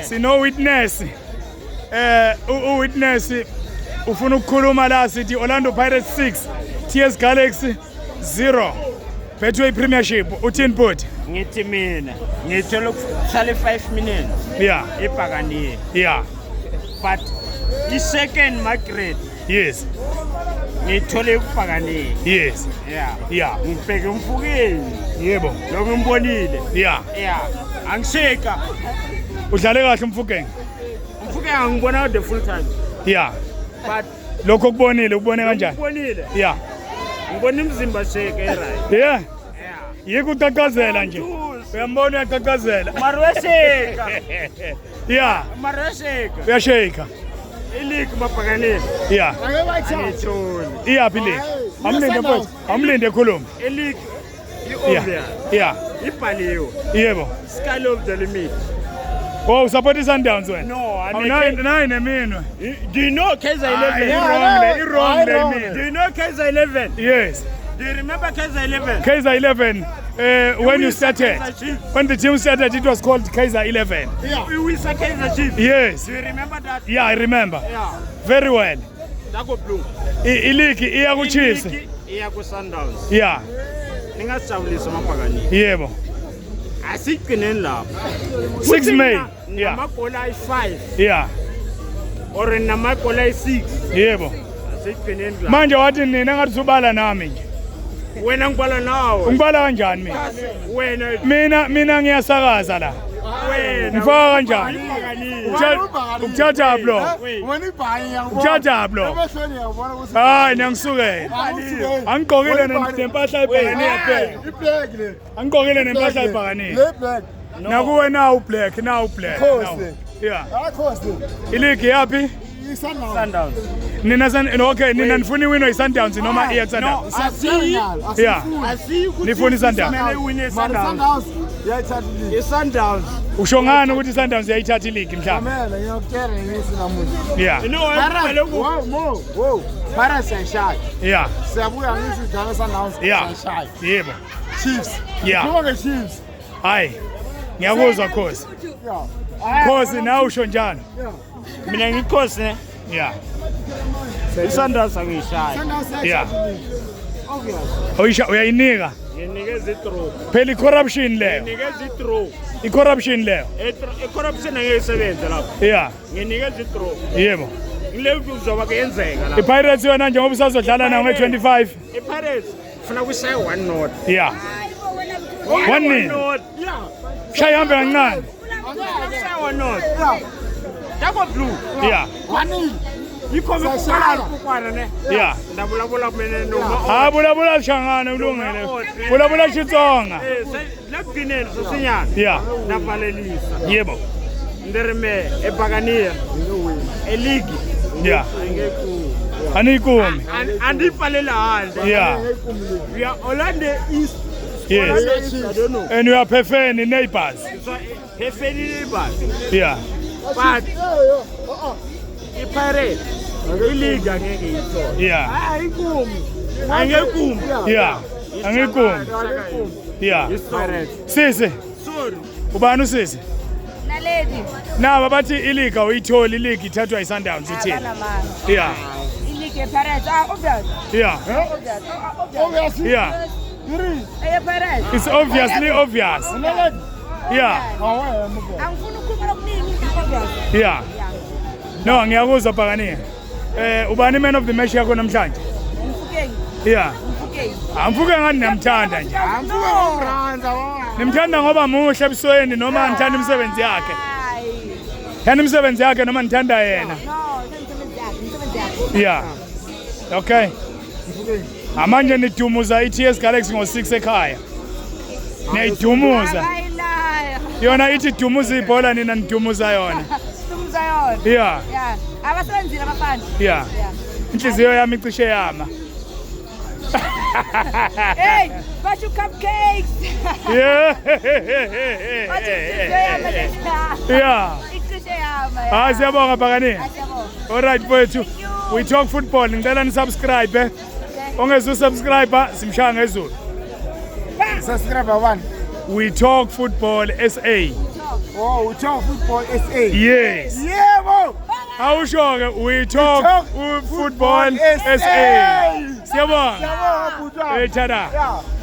Sino witness. Witness ufuna ukukhuluma la sithi Orlando Pirates 6, TS Galaxy 0. Betway Premiership uthini bhuti? Ngithi mina ngithola ukuhlala 5 minutes. Yeah. Ebhakaniye. Yeah. But the second Margaret. Yes. Ngithole ukubhakaniye. Yes. Yeah. Yeah. Ngibheke umfukeni. Yebo. Lo ngimbonile. Yeah. Yeah. Angisheka. Udlale kahle umfukeni. Umfukeni angibona the full time. Yeah. But lokho kubonile ubone kanjani? Ngibonile. Yeah. Ngibona imizimba sheke right. Yeah. Yeah. Yeke uqaqazela nje. Uyambona uyaqaqazela. Marwesheka. Yeah. Marwesheka. Uyasheka. Iliki mabhakaniye. Yeah. Angitholi. Iyaphi le? Amlinde mfowethu. Amlinde khuluma. Iliki Yeah. iobvious. Yeah. Ibhaliwe. Yebo. Sky of the limit. Oh, support Sundowns wena? No, Nine neminwe. Do you know Kaizer 11? Wrong le. Do you know Kaizer 11? Yes. Do you remember Kaizer 11? Kaizer 11. When you started, when the team started, it was called Kaizer 11. Yeah. We were Kaizer Chiefs. Yes. Do you remember that? Yeah, I remember. Yeah. Very well. Dago blue. Iliki iya kuChiefs. Iya ku Sundowns. Yeah. Ningasijabulisa mabhakani. Yebo. Asiqineni lapho. 6 May. Yeah. Amagola ay5. Yeah. Or namagola ay6. Yebo. Asiqineni lapho. Manje wathi nina ngathi ubala nami nje. Wena ngibala nawe. Ngibala kanjani mina? Mina ngiyasakaza la. Wena ngifaka kanjani? Ukuthatha blo. Ukuthatha blo. Hayi ngiyangisukela. Angigqokile nempahla ebhakaniye phela. Angigqokile nempahla ebhakaniye. Nakuwe now black, now black. Yeah. Iligi yapi? Sundowns. Nina okay, nina nifuna iwino iSundowns noma iya Sundowns? Yeah. Nifuna iSundowns. Sundowns. iSundowns. Usho ngani ukuthi iSundowns yayithatha ileague mhlawumbe? Yeah. You know what? Whoa. Pirates yashaya. Yeah. Siyabuya ngithi udala Sundowns yashaya. Yebo. Chiefs. Yeah. Kuma ke Chiefs. Hayi. Ngiyakuzwa Khosi. Khosi nawe usho njani? Mina ngikhosi ne. Yeah. iSundowns angishaya. Yeah. Uyayinika. Nginikeza i-throw. Phela i-corruption leyo. Nginikeza i-throw. I-corruption leyo. I-corruption angeyisebenza lapho. Yeah. Nginikeza i-throw. Yebo. Ngile kuzoba kuyenzeka lapho. iPirates yona njengoba usazodlala nawo nge-25. iPirates ufuna kushaye 1-0. Yeah. 1-0. Yeah. Shaya hambe kancane. Kushaye 1-0. Yeah. Dago blue. Yeah. 1-0. Yikho ukukwana ne. Yeah. Ndabulabula mina noma. Ha bulabula lishangana ulungile. Bulabula Xitsonga. Laphineni sosinyana. Yeah. Ndapalelisa. Yebo. Nderime ebhakaniya. Eligi. Yeah. Anikumi. Andipalela handle. Yeah. We are Orlando East. Yes. I don't know. And you are Phefeni neighbors. So Phefeni neighbors. Yeah. But iPirates iLeague angeke iyithola. Yeah. Ayikumi. Angekumi. Yeah. Angekumi. Yeah. iPirates. Sisi. Sorry. Ubani usisi? Naledi. Naba bathi iLeague uyithola iLeague ithathwa iSundowns ithini? Yeah. iLeague yePirates obvious. Yeah. Obvious. Yeah. Pirates. It's obviously obvious. Yeah. Angifuna ukukhuluma okuningi obvious. Yeah. No, ngiyakuzwa bhakaniye. Ubani man of the match yakho namhlanje? Mfukeni. Yeah. Mfukeni. Amfuke ngani namthanda nje. Nimthanda ngoba muhle ebusweni noma ngithanda imisebenzi yakhe. Hayi. Thanda imisebenzi yakhe noma ngithanda yena. No, imisebenzi yakhe. Yeah. Okay. Amanje nidumuza iTS Galaxy ngo6 ekhaya. Niyidumuza. Ayilayo. Yona ithi dumuza ibhola nina nidumuza yona. Dumuza yona. Yeah. Yeah. Abasebenzile abafana. Yeah. Inhliziyo yami icishe yama. Hey, basho cupcakes. Yeah. Yeah. Icishe yama. Hayi siyabonga bhakaniye. Siyabonga. All right mfowethu. We talk football. Ngicela ni subscribe. Ongezu subscriber simshaya ngezulu. Subscribe 1. We talk football SA. Oh, we talk football SA. Yes. Yebo. Awusho ke we talk football SA. Siyabonga. Siyabonga bhuti wami. Tada. Yeah.